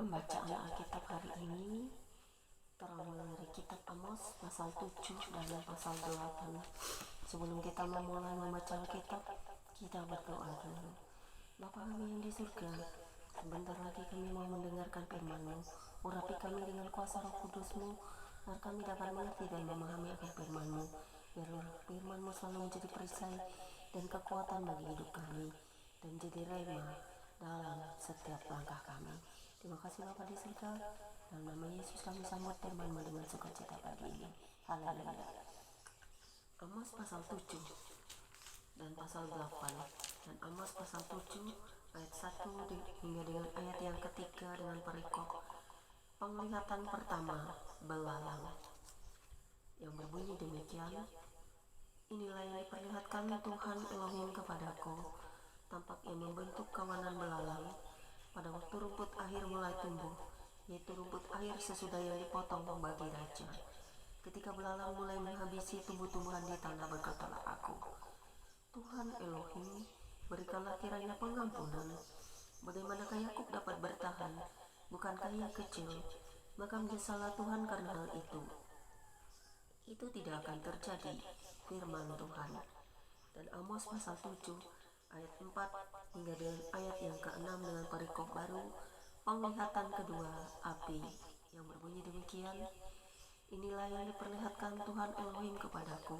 Pembacaan Alkitab hari ini terambil dari kitab Amos pasal 7 dan pasal 8. Sebelum kita memulai membaca Alkitab, kita berdoa dulu. Bapa kami yang di surga, sebentar lagi kami mau mendengarkan firman-Mu. Urapi kami dengan kuasa Roh Kudus-Mu, agar kami dapat mengerti dan memahami akan firman-Mu. Biarlah firman-Mu selalu menjadi perisai dan kekuatan bagi hidup kami, dan jadi rema dalam setiap langkah kami. Terima kasih Bapa di surga. Dalam nama Yesus kami sambut firman-Mu dengan sukacita pagi ini. Haleluya. Amos pasal 7 dan pasal 8. Dan Amos pasal 7 ayat 1 hingga dengan ayat yang ketiga dengan perikop penglihatan pertama belalang yang berbunyi demikian. Inilah yang diperlihatkan Tuhan Elohim kepadaku, tampak ia membentuk kawanan belalang pada waktu rumput akhir mulai tumbuh, yaitu rumput akhir sesudah yang dipotong pembagi raja. Ketika belalang mulai menghabisi tumbuh-tumbuhan di tanah, berkatalah aku, Tuhan Elohim, berikanlah kiranya pengampunan. Bagaimanakah Yakub dapat bertahan? Bukankah ia kecil? Maka menyesallah Tuhan karena hal itu. Itu tidak akan terjadi, firman Tuhan. Dan Amos pasal 7 ayat 4 hingga dengan ayat yang ke-6 dengan perikop baru penglihatan kedua api yang berbunyi demikian. Inilah yang diperlihatkan Tuhan Elohim kepadaku,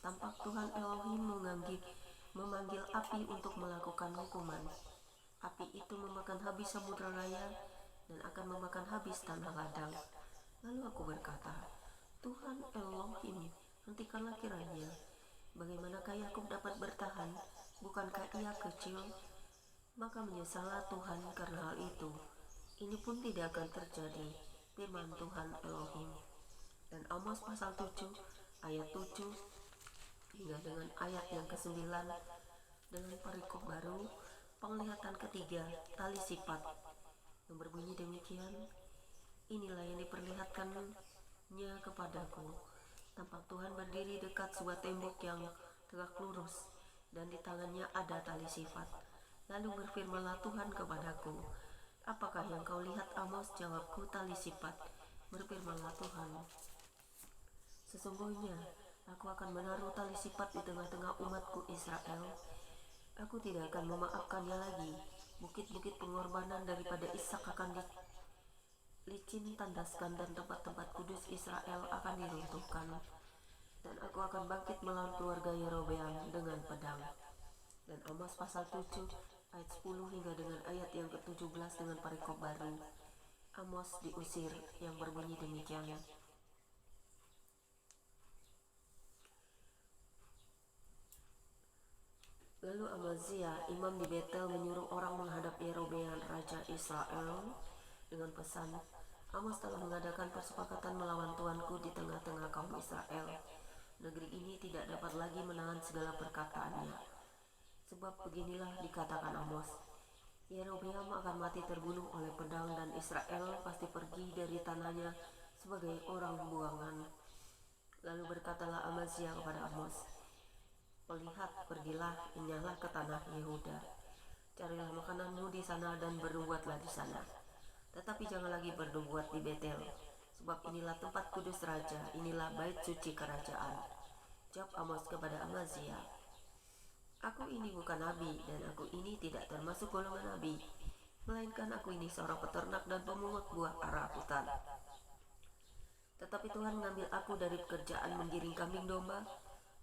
tampak Tuhan Elohim memanggil api untuk melakukan hukuman. Api itu memakan habis samudra raya dan akan memakan habis tanah ladang. Lalu aku berkata, Tuhan Elohim, hentikanlah kiranya. Bagaimanakah Yakub dapat bertahan? Bukankah ia kecil? Maka menyesallah Tuhan karena hal itu. Ini pun tidak akan terjadi, firman Tuhan Elohim. Dan Amos pasal 7 ayat 7 hingga dengan ayat yang ke-9 dengan perikop baru penglihatan ketiga tali sifat yang berbunyi demikian. Inilah yang diperlihatkannya kepadaku, tampak Tuhan berdiri dekat sebuah tembok yang tegak lurus, dan di tangannya ada tali sifat. Lalu berfirmanlah Tuhan kepadaku, apakah yang kau lihat Amos? Jawabku, tali sifat. Berfirmanlah Tuhan, sesungguhnya aku akan menaruh tali sifat di tengah-tengah umatku Israel. Aku tidak akan memaafkannya lagi. Bukit-bukit pengorbanan daripada Ishak akan licin tandaskan, dan tempat-tempat kudus Israel akan diruntuhkan. Dan aku akan bangkit melawan keluarga Yerobeam dengan pedang. Dan Amos pasal 7 ayat 10 hingga dengan ayat yang ke-17 dengan perikop baru. Amos diusir yang berbunyi demikian. Lalu Amazia, imam di Betel, menyuruh orang menghadap Yerobeam, raja Israel, dengan pesan, Amos telah mengadakan persepakatan melawan tuanku di tengah-tengah kaum Israel. Negeri ini tidak dapat lagi menahan segala perkataannya. Sebab beginilah dikatakan Amos, Yerobeam akan mati terbunuh oleh pedang, dan Israel pasti pergi dari tanahnya sebagai orang buangan. Lalu berkatalah Amazia kepada Amos, lihat, pergilah, inyalah ke tanah Yehuda. Carilah makananmu di sana dan bernubuatlah di sana. Tetapi jangan lagi bernubuat di Betel, sebab inilah tempat kudus raja, inilah bait suci kerajaan. Jawab Amos kepada Amazia, aku ini bukan nabi, dan aku ini tidak termasuk golongan nabi, melainkan aku ini seorang peternak dan pemungut buah ara hutan. Tetapi Tuhan mengambil aku dari pekerjaan menggiring kambing domba,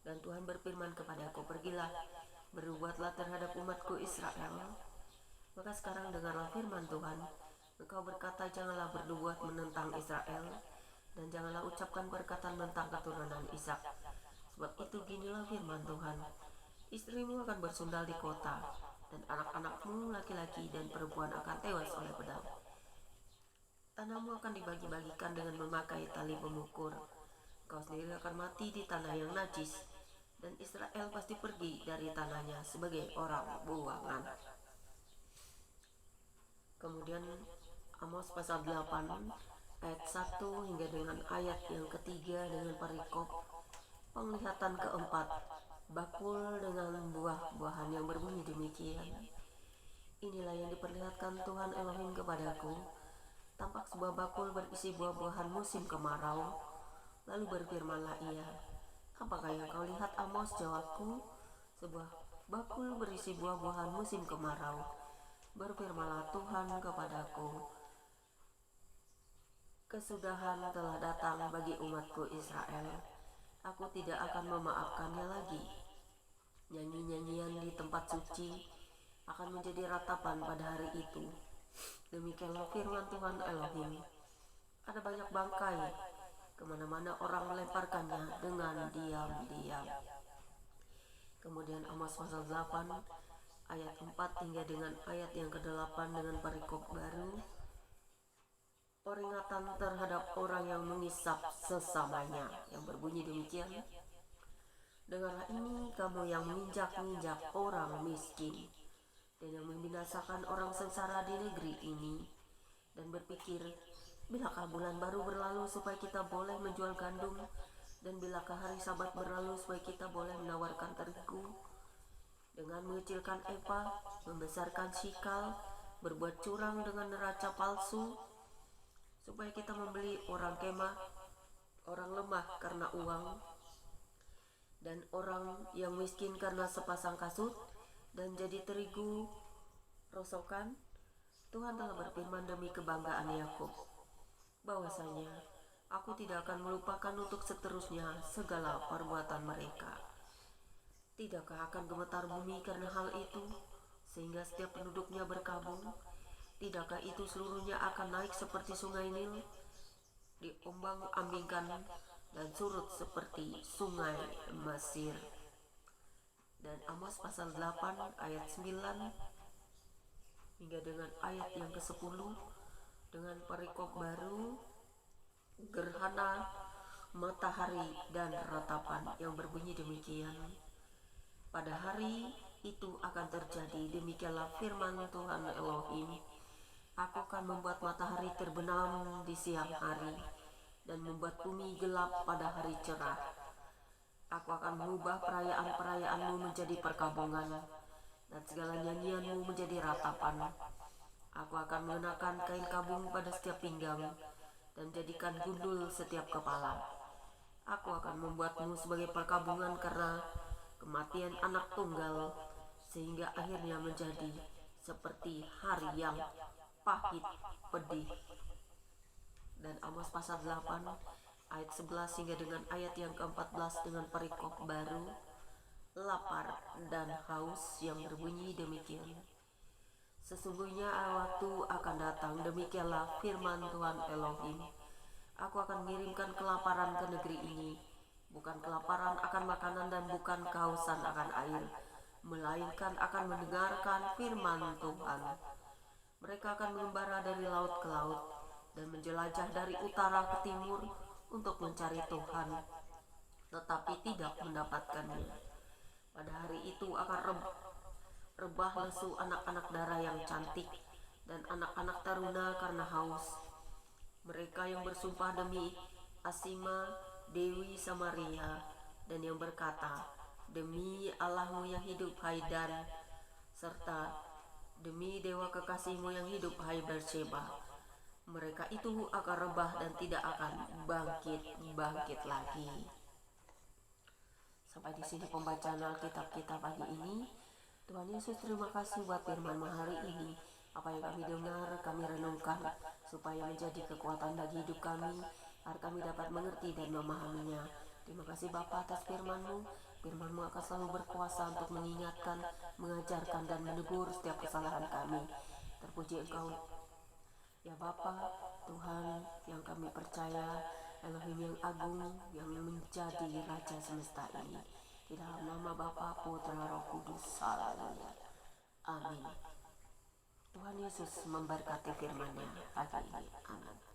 dan Tuhan berfirman kepadaku, pergilah, berbuatlah terhadap umatku Israel. Maka sekarang dengarlah firman Tuhan. Engkau berkata, janganlah bernubuat menentang Israel, dan janganlah ucapkan perkataan tentang keturunan Ishak. Sebab itu ginilah firman Tuhan, istrimu akan bersundal di kota, dan anak-anakmu laki-laki dan perempuan akan tewas oleh pedang. Tanahmu akan dibagi-bagikan dengan memakai tali pemukul. Kau sendiri akan mati di tanah yang najis, dan Israel pasti pergi dari tanahnya sebagai orang buangan. Kemudian Amos pasal 8 ayat 1 hingga dengan ayat yang ketiga dengan perikop penglihatan keempat bakul dengan buah-buahan yang berbunyi demikian. Inilah yang diperlihatkan Tuhan Elohim kepadaku, tampak sebuah bakul berisi buah-buahan musim kemarau. Lalu berfirmanlah ia, "Apakah yang kau lihat, Amos?" Jawabku, "Sebuah bakul berisi buah-buahan musim kemarau." Berfirmanlah Tuhan kepadaku, "Kesudahan telah datang bagi umatku Israel. Aku tidak akan memaafkannya lagi. Nyanyi-nyanyian di tempat suci akan menjadi ratapan pada hari itu. Demikianlah firman Tuhan Elohim. Ada banyak bangkai, kemana-mana orang melemparkannya dengan diam-diam." Kemudian Amos pasal 8 ayat 4 hingga dengan ayat yang ke-8 dengan perikop baru, peringatan terhadap orang yang mengisap sesamanya, yang berbunyi demikian, "Dengarlah ini, kamu yang menginjak-injak orang miskin dan yang membinasakan orang sengsara di negeri ini, dan berpikir, bilakah bulan baru berlalu supaya kita boleh menjual gandum, dan bilakah hari Sabat berlalu supaya kita boleh menawarkan terigu, dengan mengecilkan epa, membesarkan sikal, berbuat curang dengan neraca palsu, supaya kita membeli orang kemah, orang lemah karena uang, dan orang yang miskin karena sepasang kasut, dan jadi terigu rosokan." Tuhan telah berfirman demi kebanggaan Yakub, bahwasanya aku tidak akan melupakan untuk seterusnya segala perbuatan mereka. Tidakkah akan gemetar bumi karena hal itu, sehingga setiap penduduknya berkabung? Tidakkah itu seluruhnya akan naik seperti sungai Nil, diombang-ambingkan dan surut seperti sungai Mesir? Dan Amos pasal 8 ayat 9 hingga dengan ayat yang ke-10 dengan perikop baru, gerhana matahari dan ratapan, yang berbunyi demikian, "Pada hari itu akan terjadi, demikianlah firman Tuhan Elohim, aku akan membuat matahari terbenam di siang hari dan membuat bumi gelap pada hari cerah. Aku akan mengubah perayaan-perayaanmu menjadi perkabungan dan segala nyanyianmu menjadi ratapan. Aku akan mengenakan kain kabung pada setiap pinggang dan jadikan gundul setiap kepala. Aku akan membuatmu sebagai perkabungan karena kematian anak tunggal, sehingga akhirnya menjadi seperti hari yang pahit pedih." Dan Amos pasal 8 ayat 11 hingga dengan ayat yang ke-14 dengan perikop baru, lapar dan haus, yang berbunyi demikian, "Sesungguhnya waktu akan datang, demikianlah firman Tuhan Elohim, aku akan mengirimkan kelaparan ke negeri ini, bukan kelaparan akan makanan dan bukan kehausan akan air, melainkan akan mendengarkan firman Tuhan. Mereka akan mengembara dari laut ke laut dan menjelajah dari utara ke timur untuk mencari Tuhan, tetapi tidak mendapatkannya. Pada hari itu akan rebah lesu anak-anak darah yang cantik dan anak-anak taruna karena haus. Mereka yang bersumpah demi Asima, Dewi Samaria, dan yang berkata, demi Allahmu yang hidup, hai Dan, serta demi dewa kekasihmu yang hidup, hai Berseba. Mereka itu akan rebah dan tidak akan bangkit lagi." Sampai di sini pembacaan Alkitab kita pagi ini. Tuhan Yesus, terima kasih buat firman-Mu hari ini. Apa yang kami dengar, kami renungkan supaya menjadi kekuatan bagi hidup kami, agar kami dapat mengerti dan memahaminya. Terima kasih Bapa atas firman-Mu. Firman-Mu akan selalu berkuasa untuk mengingatkan, mengajarkan, dan menegur setiap kesalahan kami. Terpuji Engkau ya Bapa, Tuhan yang kami percaya, Elohim yang agung, yang menjadi Raja semesta ini. Di dalam nama Bapa, Putra, Roh Kudus. Haleluya. Amin. Tuhan Yesus memberkati firman-Nya pagi ini. Amin.